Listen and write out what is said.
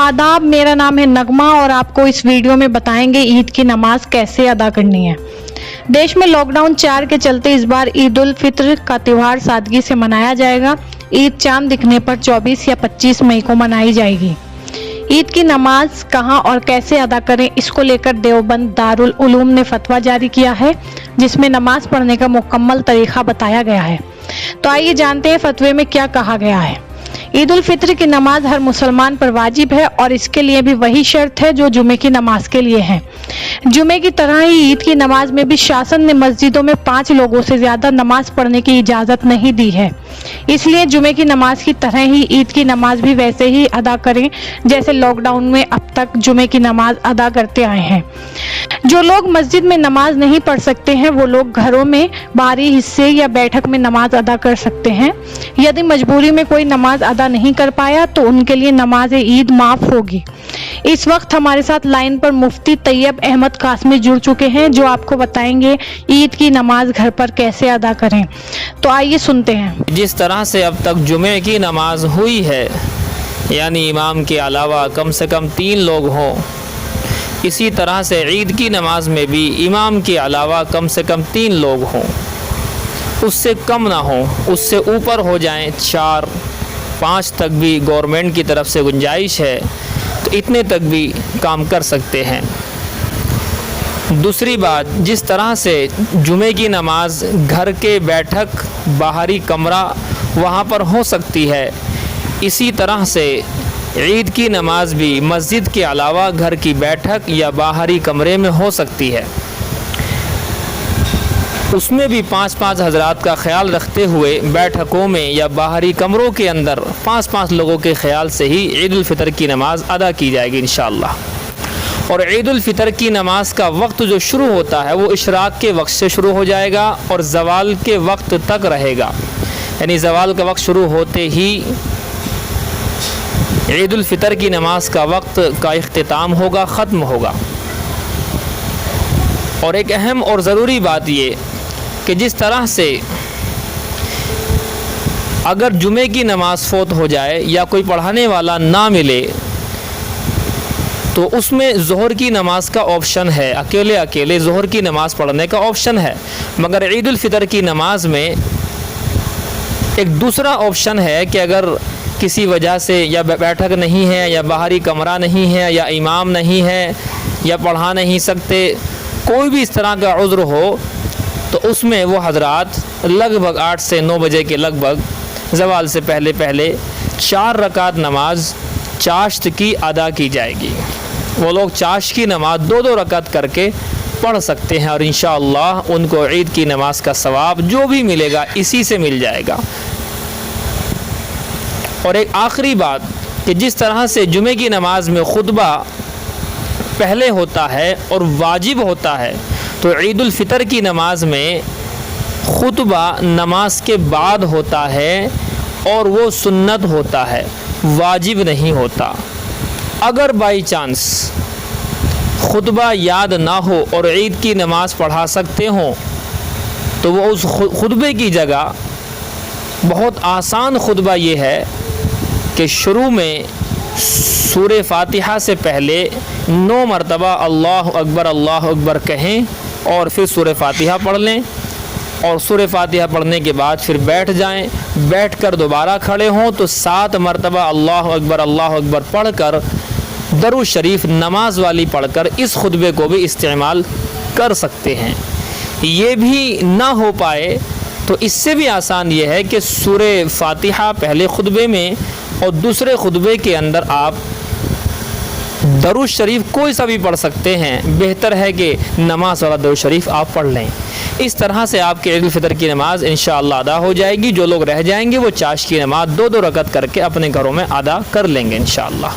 आदाब, मेरा नाम है नगमा और आपको इस वीडियो में बताएंगे ईद की नमाज कैसे अदा करनी है। देश में लॉकडाउन 4 के चलते इस बार ईद उल फित्र का त्यौहार सादगी से मनाया जाएगा। ईद चांद दिखने पर 24 या 25 मई को मनाई जाएगी। ईद की नमाज कहां और कैसे अदा करें, इसको लेकर देवबंद दारुल उलूम ने फतवा जारी किया है, जिसमें नमाज पढ़ने का मुकम्मल तरीका बताया गया है। तो आइए जानते हैं फतवे में क्या कहा गया है। ईद उल फित्र की नमाज हर मुसलमान पर वाजिब है और इसके लिए भी वही शर्त है जो जुमे की नमाज के लिए है। जुमे की तरह ही ईद की नमाज में भी शासन ने मस्जिदों में 5 लोगों से ज्यादा नमाज पढ़ने की इजाजत नहीं दी है। इसलिए जुमे की नमाज की तरह ही ईद की नमाज भी वैसे ही अदा करें जैसे लॉकडाउन में अब तक जुमे की नमाज अदा करते आए हैं। जो लोग मस्जिद में नमाज नहीं पढ़ सकते हैं वो लोग घरों में बाहरी हिस्से या बैठक में नमाज अदा कर सकते हैं। यदि मजबूरी में कोई नमाज अदा नहीं कर पाया तो उनके लिए नमाज ईद माफ होगी। इस वक्त हमारे साथ लाइन पर मुफ्ती तैयब अहमद कासमी जुड़ चुके हैं, जो आपको बताएंगे ईद की नमाज घर पर कैसे अदा करें। तो आइए सुनते हैं। जिस तरह से अब तक जुमे की नमाज हुई है, यानी इमाम के अलावा कम से कम 3 लोग हों, इसी तरह से ईद की नमाज में भी इमाम के अलावा कम से कम 3 लोग हों, उससे कम ना हो, उससे ऊपर हो जाएं 4, 5 तक भी गवर्नमेंट की तरफ से गुंजाइश है, तो इतने तक भी काम कर सकते हैं। दूसरी बात, जिस तरह से जुमे की नमाज घर के बैठक, बाहरी कमरा वहाँ पर हो सकती है, इसी तरह से ईद की नमाज भी मस्जिद के अलावा घर की बैठक या बाहरी कमरे में हो सकती है। उसमें भी 5-5 हज़रात का ख्याल रखते हुए बैठकों में या बाहरी कमरों के अंदर 5-5 लोगों के ख्याल से ही ईद उल फितर की नमाज अदा की जाएगी इंशाअल्लाह। और ईद उल फितर की नमाज का वक्त जो शुरू होता है वो इशराक के वक्त से शुरू हो जाएगा और ज़वाल के वक्त तक रहेगा, यानी ज़वाल का वक्त शुरू होते ही ईद उल फितर की नमाज का वक्त का इख्तिताम होगा, ख़त्म होगा। और एक अहम और ज़रूरी बात ये कि जिस तरह से अगर जुमे की नमाज फ़ौत हो जाए या कोई पढ़ाने वाला ना मिले तो उसमें ज़ोहर की नमाज का ऑप्शन है, अकेले अकेले ज़ोहर की नमाज पढ़ने का ऑप्शन है। मगर ईद उल फितर की नमाज में एक दूसरा ऑप्शन है कि अगर किसी वजह से या बैठक नहीं है या बाहरी कमरा नहीं है या इमाम नहीं है या पढ़ा नहीं सकते, कोई भी इस तरह का उज़्र हो, तो उसमें वो हज़रात लगभग 8 से 9 बजे के लगभग ज़वाल से पहले पहले 4 रकात नमाज चाश्त की अदा की जाएगी। वो लोग चाश्त की नमाज 2-2 रकात करके पढ़ सकते हैं और इंशाअल्लाह उनको ईद की नमाज का सवाब जो भी मिलेगा इसी से मिल जाएगा। और एक आखिरी बात कि जिस तरह से जुमे की नमाज में खुतबा पहले होता है और वाजिब होता है, तो ईद उल फितर की नमाज में खुतबा नमाज के बाद होता है और वो सुन्नत होता है, वाजिब नहीं होता। अगर बाई चांस खुतबा याद ना हो और ईद की नमाज पढ़ा सकते हों तो वो उस खुतबे की जगह बहुत आसान खुतबा ये है कि शुरू में सूरे फातिहा से पहले 9 मरतबा अल्लाह अकबर कहें और फिर सूरे फातिहा पढ़ लें और सूरे फातिहा पढ़ने के बाद फिर बैठ जाएं। बैठ कर दोबारा खड़े हों तो 7 मरतबा अल्लाह अकबर पढ़कर दरूद शरीफ नमाज वाली पढ़कर इस खुतबे को भी इस्तेमाल कर सकते हैं। ये भी ना हो पाए तो इससे भी आसान ये है कि सूरे फातिहा पहले खुतबे में और दूसरे खुतबे के अंदर आप दरूद शरीफ कोई सा भी पढ़ सकते हैं। बेहतर है कि नमाज वाला दरूद शरीफ आप पढ़ लें। इस तरह से आपके ईद उल फितर की नमाज इंशाअल्लाह अदा हो जाएगी। जो लोग रह जाएंगे वो चाश की नमाज 2-2 रकात करके अपने घरों में अदा कर लेंगे इंशाअल्लाह।